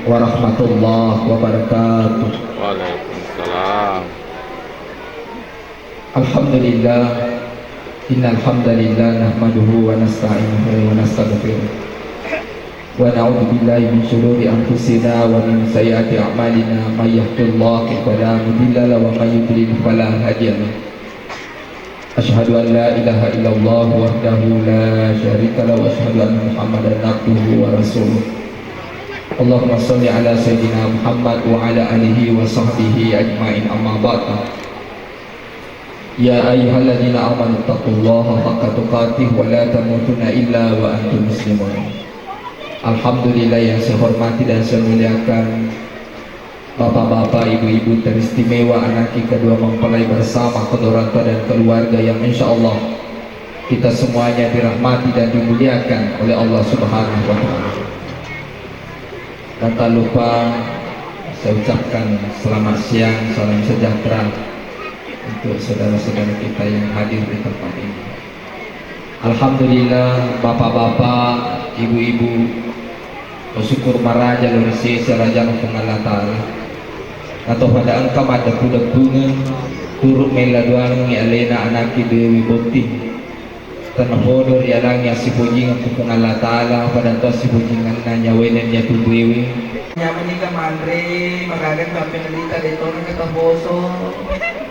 warahmatullahi wabarakatuh. Waalaikumsalam. Alhamdulillah, innal hamdalillah nahmaduhu wa nasta'inuhu wa nastaghfiruh wa na'udzu billahi min shururi anfusina wa min sayyiati a'malina may yahdihillahu fala mudilla lahu wa may yudlil fala hadiya lahu. Asyhadu an la ilaha illallah wahdahu la syarika lahu wa asyhadu anna Muhammadan abduhu wa rasuluh. Allahumma shalli ala sayyidina Muhammad wa ala alihi wa sahbihi ajma'in, amma ba'd. Ya ayyuhalladzina amanu taqullaha haqqa tuqatih wa la tamutunna illa wa antum muslimun. Alhamdulillah yang saya hormati dan saya muliakan bapak-bapak, ibu-ibu teristimewa, anak kedua mempelai bersama kedua orang tua dan keluarga yang insya Allah kita semuanya dirahmati dan dimuliakan oleh Allah Subhanahu wa Ta'ala. Dan tak lupa saya ucapkan selamat siang, salam sejahtera untuk saudara-saudara kita yang hadir di tempat ini. Alhamdulillah, bapak-bapak, ibu-ibu, bersyukur maraja lurisi seraja Allah Ta'ala atau pada engkau ada kuda-kuda turut meladuan alena anaki dewi bukti tanah bodoh yalang ya si pujingan kukung Allah Ta'ala pada to si pujingan nanya wenen ya tubuiwi nyaman ka mandre magagan ka penelita dito na kataboso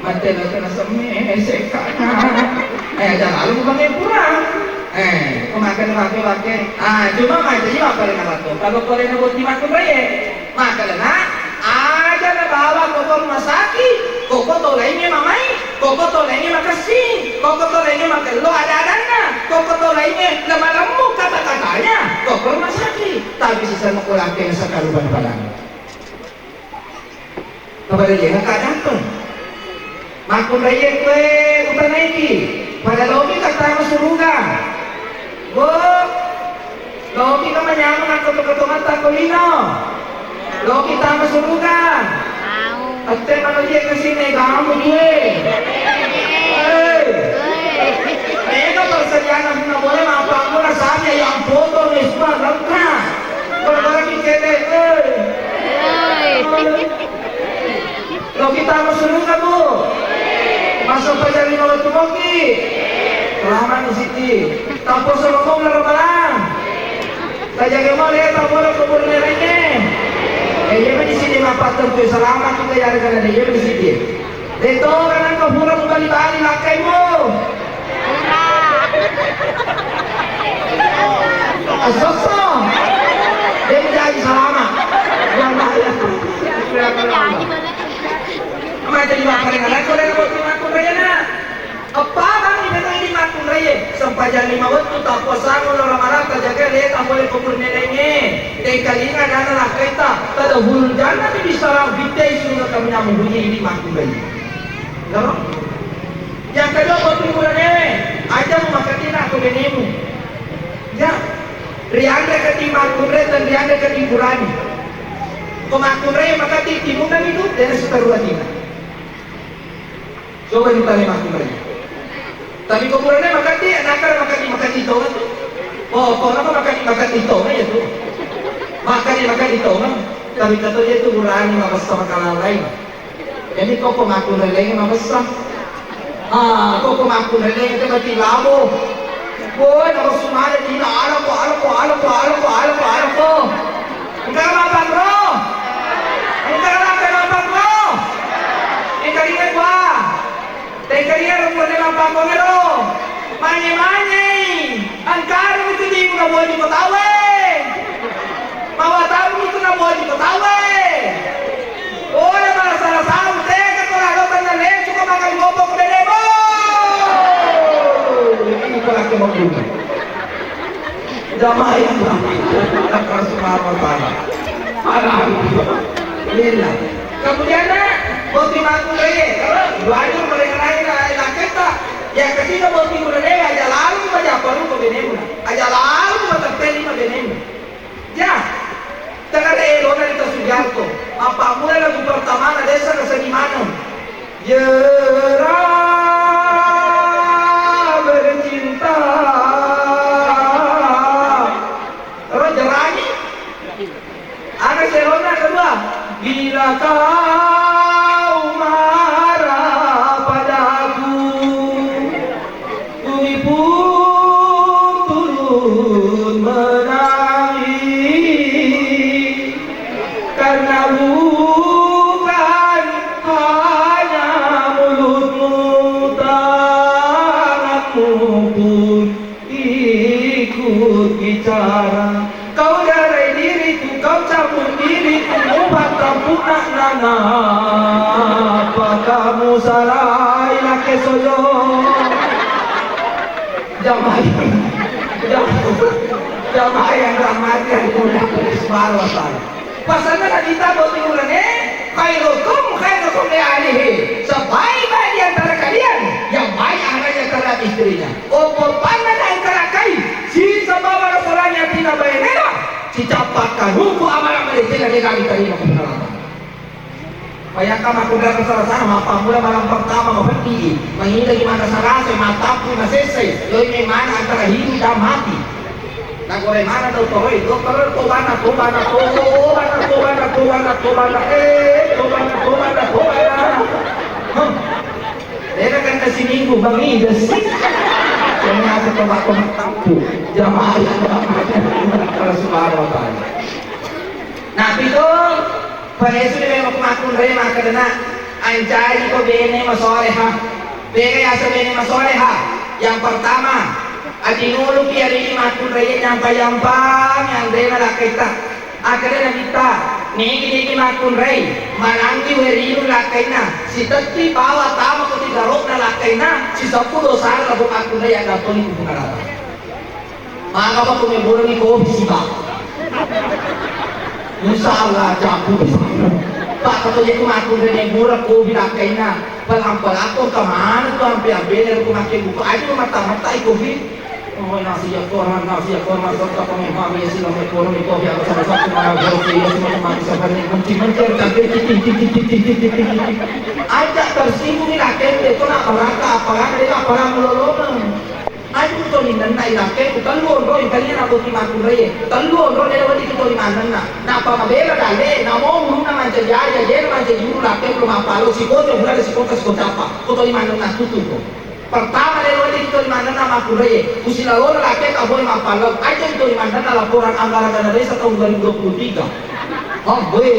mantelo ka na sa meseka jangan lu bukan yang kurang kumakan wake-wake cuma macamnya apa yang nalato kalau kalian buat dimakan raya maka na aja na bawa kokor masaki koko to lainnya mamai koko to lainnya makasih koko to lainnya makan lo ada-adanya koko to lainnya lemah-lemuk kata-katanya kokor masaki tapi sisa makulake sa kaluban padang kepada dia kadang tuh makun raya kue utan naiki pada logi kata masuruga bu logi ka manyaman ako tukatumat ako lino logi ta masuruga ate mano dia kesini kamu dia mereka persediaan na boleh mampang mo na sabi yang foto ni semua langka kalau kita logi ta masuruga bu masuk pada lino tumogi Rahman di sini, tapos sa ngomong na ramalan. Kaya mo lihat tapos na kubur na rin eh. Iya di sini mapatong to salamat kita yari ka na iya di sini. Dito kanan ka pura mo bali-bali lakay mo. Asoso. Dia menjadi salamat. Yang bahaya. Ama jadi makan dengan aku dan aku raya na. Apa bang ini makun raya sampai jam 5 waktu tak puasa ngono ramalan terjaga lihat tak boleh kubur neneknya dan kali ini ada anak kita tak ada hulur jangan di sarang bitai sudah kami bunyi ini makun raya lalu yang kedua waktu bulan nenek aja mau makan aku benemu ya rianda ke makun raya dan rianda ke timurani pemakun raya maka timungan itu dan setelah tinggal coba kita lihat makun raya tapi kuburannya makan dia, nakal makan itu kan tuh. Oh, kau nama makan itu kan ya tuh. Makan itu kan. Tapi kata dia tuh kurang mabasa makanan lain. Jadi kau pemaku leleng mabasa. Kau pemaku leleng itu berarti labo. Boy, nama semua ada di alam. Enggak apa bro. Enggak apa bro. Enggak ingat gua. Tekariya rumah dengan Pak Pomero, manye, angkar itu di mana boleh diketahui, bawa tahu itu nggak boleh diketahui. Oh, ya malah salah tahu, tega kalau ada tanda lain suka makan bobok demo. Ini kalau kita mau bunuh, damai yang anak semua orang parah, lila. Kemudian boti makun raya, baju mereka lain kita. Yang ketiga boti raya aja lalu aja perlu kebenemu, aja lalu terpilih kebenemu. Ya, dengan elok dari Sujarto, apa mulai lagu pertama na desa ke Gimana? Yera bercinta, terus jerani, anak serona kau marah padaku, bumi pun turun menangis, karena bukan hanya mulutmu, tanganmu pun ikut bicara. Kau darai diriku, kau campur diriku, ubah punah nana. Apa kamu salah ilake soyo? Jamaah yang rahmati yang mulia subhanahu wa ta'ala. Pasalnya kita bertimuran khairukum li ahlihi. Sebaik-baik di antara kalian yang baik anak antara istrinya. Opor pandan antara kai si sabawa rasulanya tidak bayarnya. Si capatkan hukum amal-amal itu yang kami terima kebenaran. Bayangkan aku dah kesalahan sama apa mula malam pertama berhenti menghindar gimana salah saya mataku selesai. Jadi memang antara hidup dan mati. Nah, gore mana tuh itu tobana. Dia kan kasih minggu bangi dah sih. Yang aku tobat tampu jamaah yang Allah Subhanahu wa ta'ala. Nah, itu pada itu dia makun rema karena anjari ko bene masoleha. Bene asa bene masoleha. Yang pertama adinulu piari makun raya nyampang yang rena lakita akhirnya kita niki makun raya mananggi weriru lakaina si teti bawa tamu ko tigarok na lakaina si 10 dosa labu makun raya datoni kupunarata maka ba kumiburo ni ko bisiba insyaallah jago pak kalau jadi makun raya murah ko bilakaina palang-palako kemana tuh hampir bener ko makin buku aja mata-mata ikobi. Oh, nasi ya korma serta pengembang ya silam ekonomi kopi atau salah satu mana berarti ya semua mati sebenarnya kunci mencari titik ajak tersinggung ni rakyat itu nak berangka apalagi dia apalagi melolong aja tu ni nanda rakyat itu telur roh kalian aku terima kurai telur roh dia wadi kita lima nanda nak apa bela dale nak mau belum nak macam jaya jadi macam juru rakyat belum apa lo si kota bukan si kota apa kota lima nanda tutup pertama dari wali itu dimana nama kurai usia lalu rakyat aboy mapalog aja itu dimana laporan anggaran dana desa tahun 2023 oh boy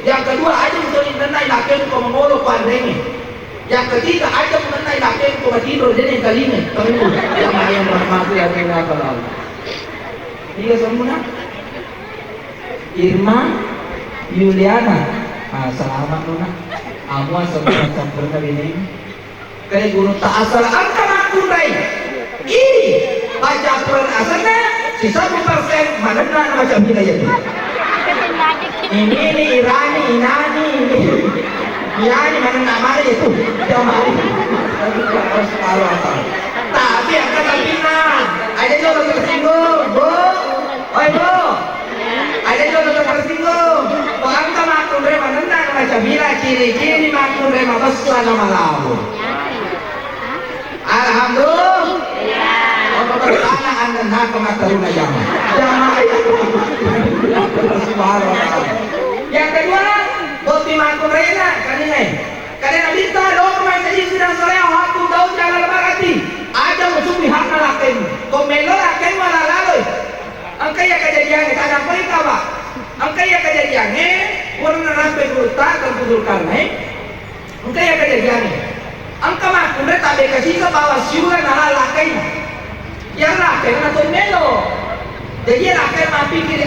yang kedua aja itu dimana rakyat itu mengolok pandemi yang ketiga aja mengenai rakyat itu tidur jadi yang kalinya kamu yang ayam rahmati yang kena kalau dia semua Irma Yuliana selamat Nuna amuan sempurna ini kaya gunung tak asal angka makunai baca Quran asalnya si 1% mana macam hidayah ini Irani Irani mana nama itu jamaah tapi akan terpinang ada juga tersinggung bu ada juga tersinggung angka makunai mana macam bila kiri makunai besar nama lalu alhamdulillah. Apa bertanya anda nak pengataruna jamaah subhanahu wa ta'ala. Yang kedua boti makun rena karena kita doa jadi sedang soleh aku tahu jangan lebarati aja musuh pihak nalakin komelo lakin malah lalu angkai ya kejadian ada apa itu pak angkai ya kejadiannya warna rampe kurta dan kudur karena angkai ya kejadiannya angka makundre tabe kasih bawa siuran ala lakai yang lakai na to melo jadi lakai mapikir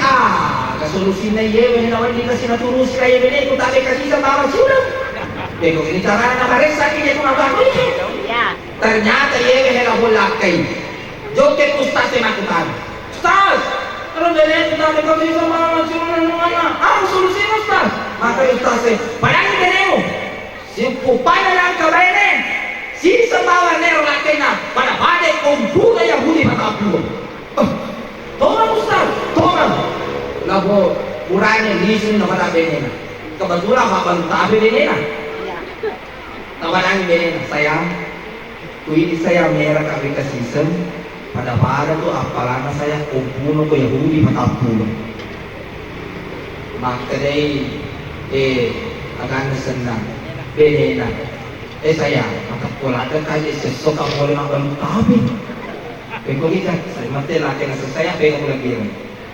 solusinya ye nawan di kasih na turus kaya bene ku tabe kasih bawa siuran bego ini cara na maresa kini ku mabak ternyata ye hela bol lakai joke ustaz makutan ustaz kalau bene ku tabe kasih bawa siuran mana solusinya ustaz maka ustaz bayangin benemu si kupana lang kabayan si sembawa nero lakena pada badai kumpul Yahudi matapu tolong ustaz tolong lagu uranya lisin na pada benena kebetulan kapan tabe benena tawanan benena sayang kui saya merah kabe kasisen pada pada tu apalana saya kumpul ko Yahudi matapu maka dai akan senang, beda. Sayang, maka pulakan kaji sesuka boleh makan kami. Peko kita, saya mati laki nasa saya peko lagi.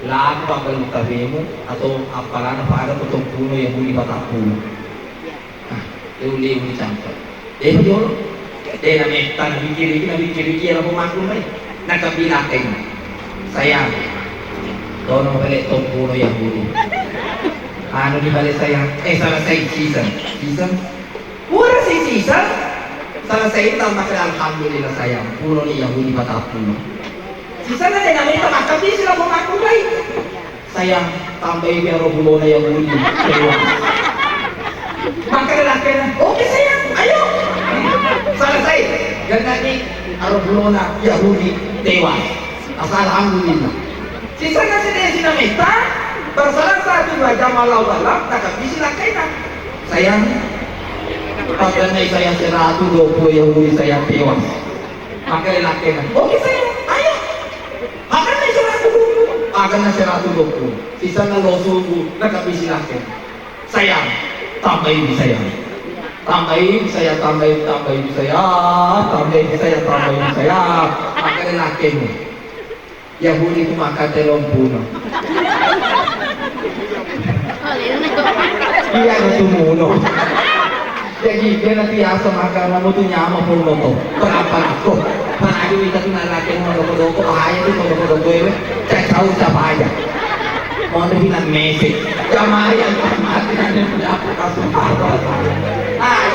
Lahat pa ba ng mo atau apala na paano ko itong puno yung huli bata puno. Uli mo champa. Yun. Na mekta, nabikiriki, alam mo makulay. Nakabilakay mo. Sayang. Doon ang balik itong puno yung huli. Ano di balik sayang? Salah say season. Season? Pura si season? Salah say ito, makala alhamdulillah sayang. Puno niya huli bata puno. Sisa na din namin ito, makapit sila kumakulay. Sayang, tambay pero bulo na yung huli. Makalalaki na, okay sayang, ayaw. Salasay, ganda ni araw bulo na yung huli, tewas. Asa alhamdulillah. Sisa na sila yung sinamita, bersalah satu dua jam malau dalam, nakapit sila kayo na. Sayang, pagdanay sayang 120 yung huli sayang tewas. Makalalaki na, okay sayang, ayaw. Akan na 120. Sisa na loso ko, nakabisi natin. Sayang, tambay di sayang. Tambay di saya, tambay di saya. Tambay di saya, tambay di saya. Akan na natin mo. Yahudi kumakatalong puno. Iya na tumuno. Jadi, dia nanti asa makan namun tu nyama pun moto. Kenapa aku? Mana ada kita tu nak laki mau doko bahaya tu mau doko itu. Saya tahu siapa aja. Mau bilang mesej. Jamaah yang mati nanti aku kasih tahu.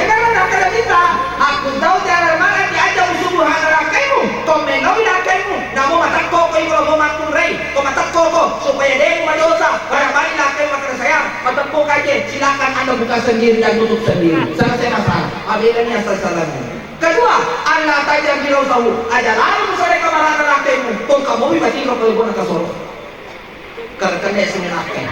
Jangan nak kena kita. Aku tahu cara mana dia ada musuh harakanmu. Kau mengawi lakimu. Namun mata kau kalau mau makan rei. Kau mata kau supaya dia madosa. Barang-barang lakimu makan sayang. Mata kau kaje. Silakan anda buka sendiri dan tutup sendiri. Saya masalah. Abilanya asal-asalannya. Kedua, Allah tajam di tahu. Ada lalu misalnya kemarahan lakimu. Kau kamu berarti kau perlu nak kasoro. Karena semenakkan.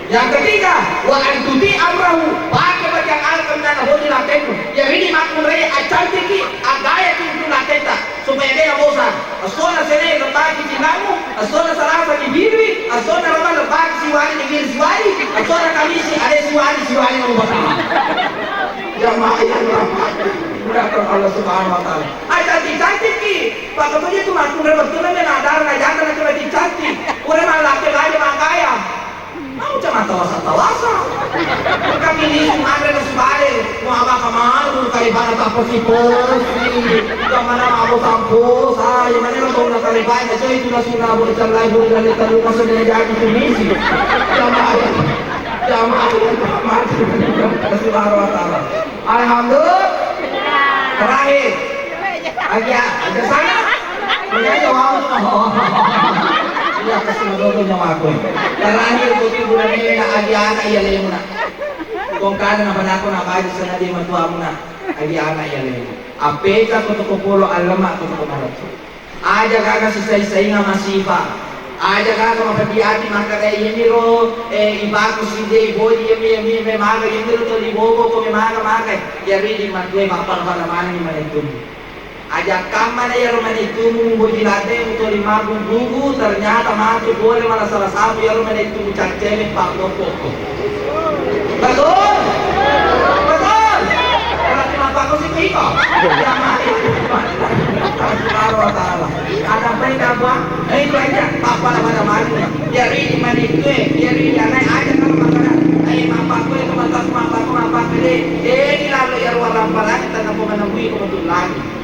Yang ketiga, wa antuti amrahu. Pakai bagian alkan dan hodi lakimu. Yang ini makmur raya acantiki agaya tu laketa supaya dia bosan. Asona sene lepas di namu, asona sarasa di bibi, asona ramah lepas siwani di kiri siwani, asona kamisi ada siwani mau bersama. Jamaah yang ramah, mudahkan Allah Subhanahu Wa Taala. Cantik ki, pak kemudian tu makmur raya betul ni nadar na jangan nak coba dicantik. Orang malah laki makaya. Mau cuma tawasa. Kami ni semua ada sebalik. Mau apa kemana? Kali mana tak persi. Kemana mau kampus? Yang mana nak tahu nak kali mana? Jadi itu dah sudah boleh jalan boleh jalan terus masuk dia jadi tu misi. Jamaah mati. Subhanahu Wa Taala. Alhamdulillah. Terakhir. Ada sana. Dia jawab. Iya kasih dodo nyawa aku. Terakhir putih bulan ini nak adi anak iya lemu nak. Kong kana na panako na kaji sa nadi matua mo na adi anak iya lemu. Apeka ko to pulo alama ko to kumarot. Aja kaga sa say nga masifa. Aja kaga mapatiati makada yemiro ibako sinde bodi yemi me maga yemiro to libogo ko me maga yari di matwe mapalpala mani manitum. Ajak kamar ya rumah itu mujilate untuk 50.000 ternyata mati boleh malah salah satu ya rumah itu caceme pak loko. Betul. Berarti apa kau sih piko? Subhanahu Taala. Ada mereka buat itu aja apa nama mati. Ya ini mana itu ya ini naik aja kalau makanan. Mapa ko itu mapa ini lalu ya ruang rampalan kita nak menembui untuk lagi.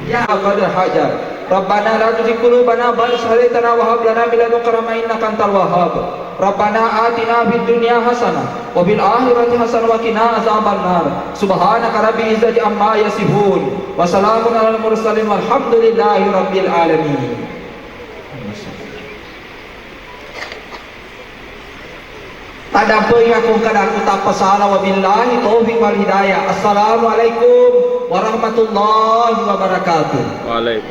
Ya qadar hajar. Rabbana la tuzigh qulubana ba'da idh hadaytana wa hab lana min ladunka rahmatan innaka antal wahhab. Rabbana atina fid dunya hasanah wa fil akhirati hasanah wa qina azabannar. Subhanaka rabbil izzati amma yasifun wa salamun alal mursalin walhamdulillahi rabbil alamin. Tadapoy akong kadaku tapasala wa billahi taufiq wal hidayah. Assalamualaikum warahmatullahi wabarakatuh. Waalaikumsalam.